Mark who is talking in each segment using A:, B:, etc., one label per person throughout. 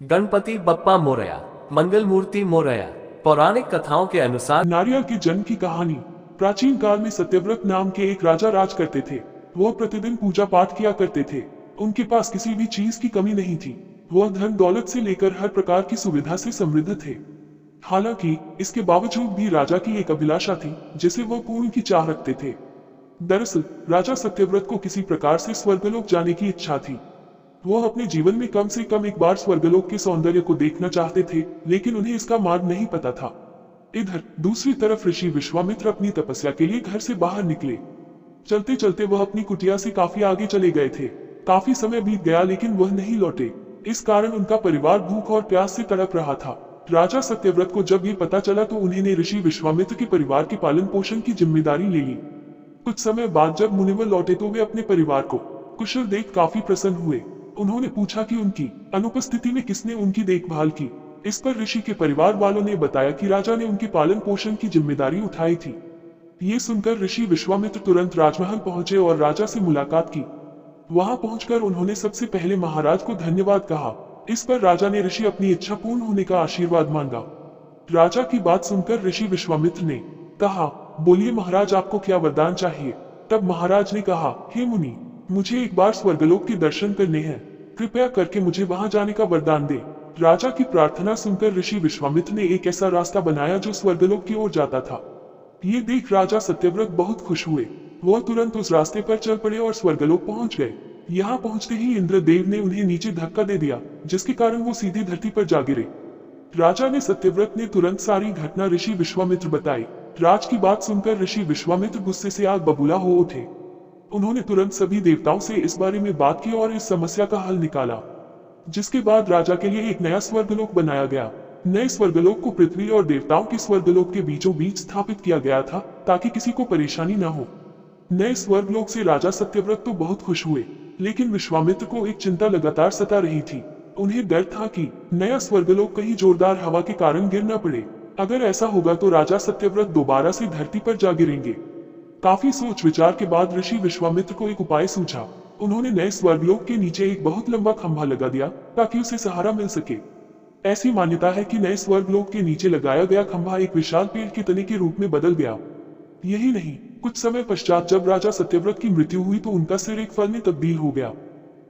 A: गणपति बप्पा मोरया, मंगल मूर्ति मोरया। पौराणिक कथाओं के अनुसार
B: नारियल के जन्म की कहानी। प्राचीन काल में सत्यव्रत नाम के एक राजा राज करते थे। वह प्रतिदिन पूजा पाठ किया करते थे। उनके पास किसी भी चीज की कमी नहीं थी। वह धन दौलत से लेकर हर प्रकार की सुविधा से समृद्ध थे। हालांकि इसके बावजूद भी राजा की एक अभिलाषा थी जिसे वह पूर्ण की चाह रखते थे। दरअसल राजा सत्यव्रत को किसी प्रकार से स्वर्गलोक जाने की इच्छा थी। वह अपने जीवन में कम से कम एक बार स्वर्गलोक के सौंदर्य को देखना चाहते थे, लेकिन उन्हें इसका मार्ग नहीं पता था। इधर दूसरी तरफ ऋषि विश्वामित्र अपनी तपस्या के लिए घर से बाहर निकले। चलते चलते वह अपनी कुटिया से काफी आगे चले गए थे। काफी समय बीत गया लेकिन वह नहीं लौटे। इस कारण उनका परिवार भूख और प्यास से तड़प रहा था। राजा सत्यव्रत को जब ये पता चला तो उन्होंने ऋषि विश्वामित्र के परिवार के पालन पोषण की जिम्मेदारी ले ली। कुछ समय बाद जब मुनिवर लौटे तो वे अपने परिवार को कुशल देख काफी प्रसन्न हुए। उन्होंने पूछा कि उनकी अनुपस्थिति में किसने उनकी देखभाल की। इस पर ऋषि के परिवार वालों ने बताया कि राजा ने उनके पालन पोषण की जिम्मेदारी उठाई थी। ये सुनकर ऋषि विश्वामित्र तुरंत राजमहल पहुंचे और राजा से मुलाकात की। वहां पहुंचकर उन्होंने सबसे पहले महाराज को धन्यवाद कहा। इस पर राजा ने ऋषि अपनी इच्छा पूर्ण होने का आशीर्वाद मांगा। राजा की बात सुनकर ऋषि विश्वामित्र ने कहा, बोलिए महाराज, आपको क्या वरदान चाहिए। तब महाराज ने कहा, हे मुनि, मुझे एक बार स्वर्गलोक के दर्शन करने हैं। कृपया करके मुझे वहां जाने का वरदान दे। राजा की प्रार्थना सुनकर ऋषि विश्वामित्र ने एक ऐसा रास्ता बनाया जो स्वर्गलोक की ओर जाता था। ये देख राजा सत्यव्रत बहुत खुश हुए। वह तुरंत उस रास्ते पर चल पड़े और स्वर्गलोक पहुंच गए। यहाँ पहुंचते ही इंद्रदेव ने उन्हें नीचे धक्का दे दिया, जिसके कारण वो सीधी धरती पर जा गिरे। राजा ने सत्यव्रत ने तुरंत सारी घटना ऋषि विश्वामित्र बताई। राज की बात सुनकर ऋषि विश्वामित्र गुस्से से आग बबूला हो उठे। उन्होंने तुरंत सभी देवताओं से इस बारे में बात की और इस समस्या का हल निकाला, जिसके बाद राजा के लिए एक नया स्वर्गलोक बनाया गया। नए स्वर्गलोक को पृथ्वी और देवताओं के स्वर्गलोक के बीचों बीच स्थापित किया गया था ताकि किसी को परेशानी न हो। नए स्वर्गलोक से राजा सत्यव्रत तो बहुत खुश हुए, लेकिन विश्वामित्र को एक चिंता लगातार सता रही थी। उन्हें डर था कि नया स्वर्गलोक कहीं जोरदार हवा के कारण गिर न पड़े। अगर ऐसा होगा तो राजा सत्यव्रत दोबारा से धरती पर जा गिरेंगे। काफी सोच विचार के बाद ऋषि विश्वामित्र को एक उपाय सूझा। उन्होंने नए स्वर्गलोक के नीचे एक बहुत लंबा खंभा लगा दिया ताकि उसे सहारा मिल सके। ऐसी मान्यता है कि नए स्वर्गलोक के नीचे लगाया गया खंभा एक विशाल पेड़ के तने के रूप में बदल गया। यही नहीं, कुछ समय पश्चात जब राजा सत्यव्रत की मृत्यु हुई तो उनका सिर एक फल में तब्दील हो गया।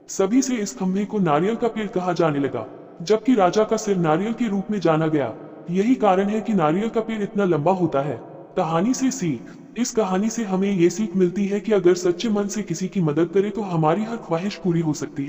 B: सभी से इस खंभे को नारियल का पेड़ कहा जाने लगा, जबकि राजा का सिर नारियल के रूप में जाना गया। यही कारण है कि नारियल का पेड़ इतना लंबा होता है। कहानी से सीख। इस कहानी से हमें ये सीख मिलती है कि अगर सच्चे मन से किसी की मदद करें तो हमारी हर ख्वाहिश पूरी हो सकती है।